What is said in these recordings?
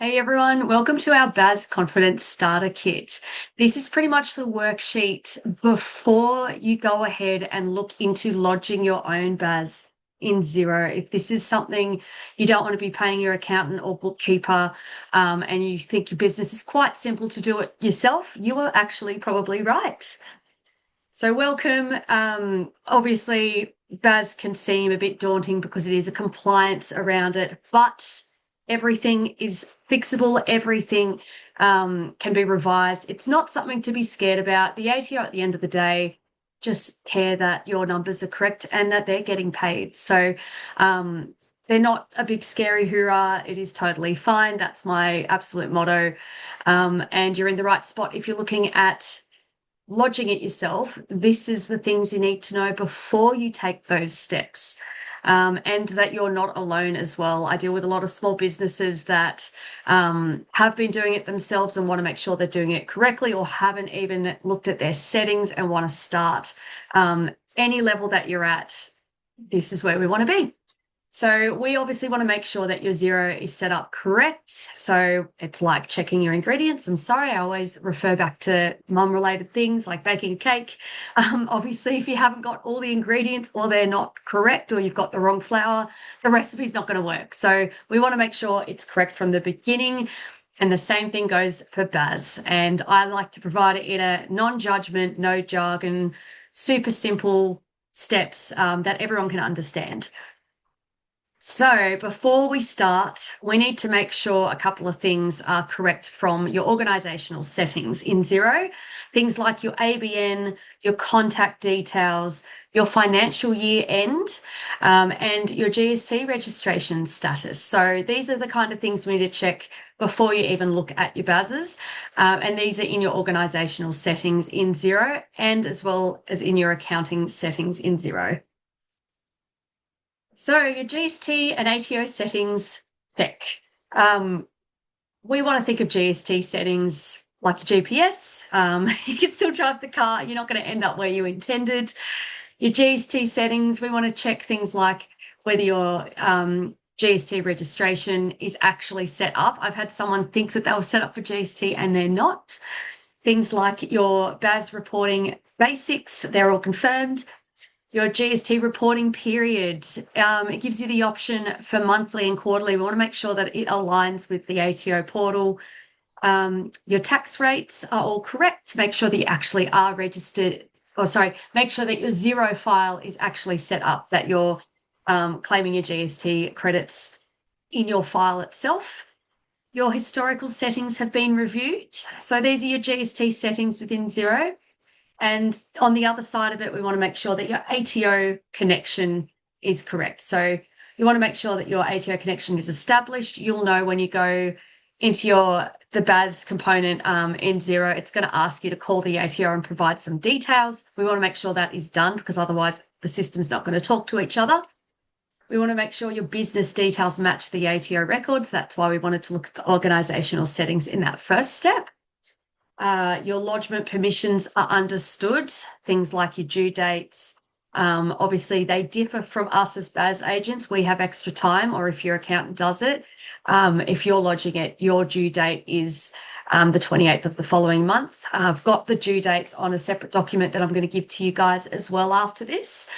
Hey everyone, welcome to our BAS Confidence Starter Kit. This is pretty much the worksheet before you go ahead and look into lodging your own BAS in Xero. If this is something you don't want to be paying your accountant or bookkeeper, and you think your business is quite simple to do it yourself, you are actually probably right. So welcome. Obviously, BAS can seem a bit daunting because it is a compliance around it, but everything is fixable. Everything can be revised. It's not something to be scared about. The ATO at the end of the day just care that your numbers are correct and that they're getting paid. So they're not a big scary hoorah. It is totally fine. That's my absolute motto. And you're in the right spot if you're looking at lodging it yourself. This is the things you need to know before you take those steps. And that you're not alone as well. I deal with a lot of small businesses that have been doing it themselves and want to make sure they're doing it correctly, or haven't even looked at their settings and want to start. Any level that you're at, this is where we want to be. So we obviously want to make sure that your Xero is set up correct. So it's like checking your ingredients. I'm sorry, I always refer back to mum-related things like baking a cake. Obviously, if you haven't got all the ingredients or they're not correct or you've got the wrong flour, the recipe's not going to work. So we want to make sure it's correct from the beginning. And the same thing goes for BAS. And I like to provide it in a non-judgment, no jargon, super simple steps that everyone can understand. So before we start, we need to make sure a couple of things are correct from your organizational settings in Xero. Things like your ABN, your contact details, your financial year end, and your GST registration status. So these are the kind of things we need to check before you even look at your BASs. And these are in your organizational settings in Xero, and as well as in your accounting settings in Xero. So your GST and ATO settings, check. We want to think of GST settings like your GPS. You can still drive the car. You're not going to end up where you intended. Your GST settings, we want to check things like whether your GST registration is actually set up. I've had someone think that they were set up for GST and they're not. Things like your BAS reporting basics, they're all confirmed. Your GST reporting period, it gives you the option for monthly and quarterly. We want to make sure that it aligns with the ATO portal. Your tax rates are all correct. Make sure that you actually are registered, make sure that your Xero file is actually set up, that you're claiming your GST credits in your file itself. Your historical settings have been reviewed. So these are your GST settings within Xero. And on the other side of it, we want to make sure that your ATO connection is correct. So you want to make sure that your ATO connection is established. You'll know when you go into the BAS component in Xero, it's going to ask you to call the ATO and provide some details. We want to make sure that is done, because otherwise the system's not going to talk to each other. We want to make sure your business details match the ATO records. That's why we wanted to look at the organizational settings in that first step. Your lodgement permissions are understood, things like your due dates. Obviously, they differ from us as BAS agents. We have extra time, or if your accountant does it, if you're lodging it, your due date is the 28th of the following month. I've got the due dates on a separate document that I'm going to give to you guys as well after this.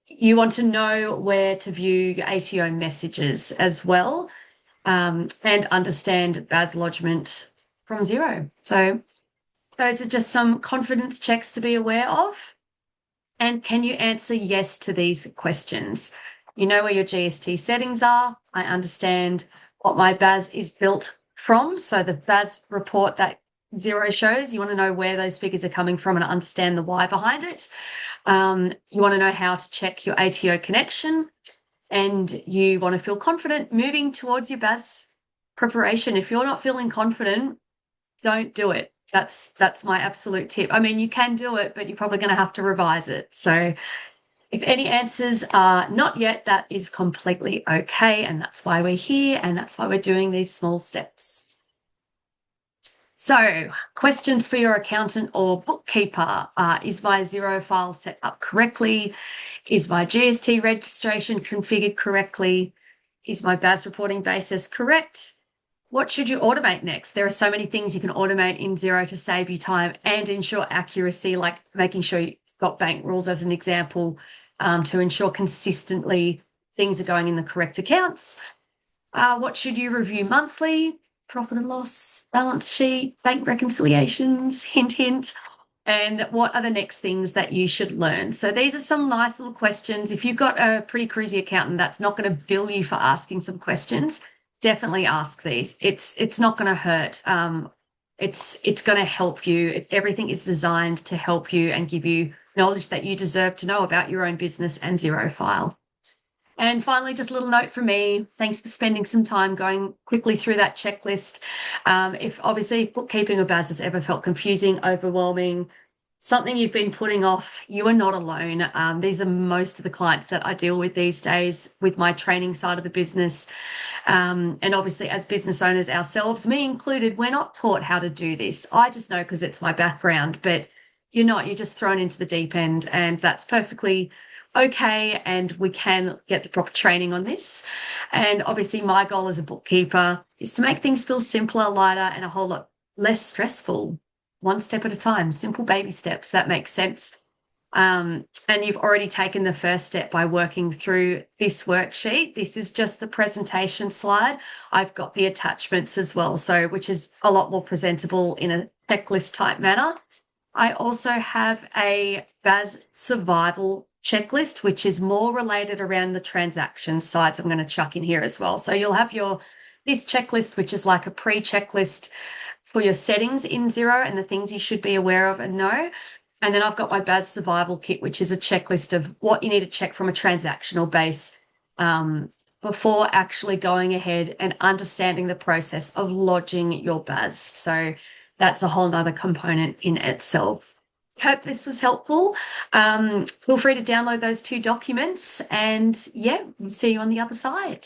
You want to know where to view your ATO messages as well, and understand BAS lodgement from Xero. So those are just some confidence checks to be aware of. And can you answer yes to these questions? You know where your GST settings are. I understand what my BAS is built from. So the BAS report that Xero shows, you want to know where those figures are coming from and understand the why behind it. You want to know how to check your ATO connection, and you want to feel confident moving towards your BAS preparation. If you're not feeling confident, don't do it. That's my absolute tip. I mean, you can do it, but you're probably going to have to revise it. So if any answers are not yet, that is completely okay. And that's why we're here, and that's why we're doing these small steps. So questions for your accountant or bookkeeper. Is my Xero file set up correctly? Is my GST registration configured correctly? Is my BAS reporting basis correct? What should you automate next? There are so many things you can automate in Xero to save you time and ensure accuracy, like making sure you've got bank rules as an example, to ensure consistently things are going in the correct accounts. What should you review monthly? Profit and loss, balance sheet, bank reconciliations, hint, hint. And what are the next things that you should learn? So these are some nice little questions. If you've got a pretty cruisy accountant that's not going to bill you for asking some questions, definitely ask these. It's not going to hurt. It's going to help you. Everything is designed to help you and give you knowledge that you deserve to know about your own business and Xero file. And finally, just a little note from me. Thanks for spending some time going quickly through that checklist. If obviously bookkeeping or BAS has ever felt confusing, overwhelming, something you've been putting off, you are not alone. These are most of the clients that I deal with these days with my training side of the business. And obviously, as business owners ourselves, me included, we're not taught how to do this. I just know because it's my background, but you're not. You're just thrown into the deep end, and that's perfectly okay, and we can get the proper training on this. And obviously my goal as a bookkeeper is to make things feel simpler, lighter, and a whole lot less stressful, one step at a time, simple baby steps. That makes sense. And you've already taken the first step by working through this worksheet. This is just the presentation slide. I've got the attachments as well, so which is a lot more presentable in a checklist type manner. I also have a BAS survival checklist, which is more related around the transaction sides. I'm going to chuck in here as well. So you'll have this checklist, which is like a pre-checklist for your settings in Xero and the things you should be aware of and know. And then I've got my BAS survival kit, which is a checklist of what you need to check from a transactional base before actually going ahead and understanding the process of lodging your BAS. So that's a whole nother component in itself. Hope this was helpful. Feel free to download those 2 documents, and yeah, we'll see you on the other side.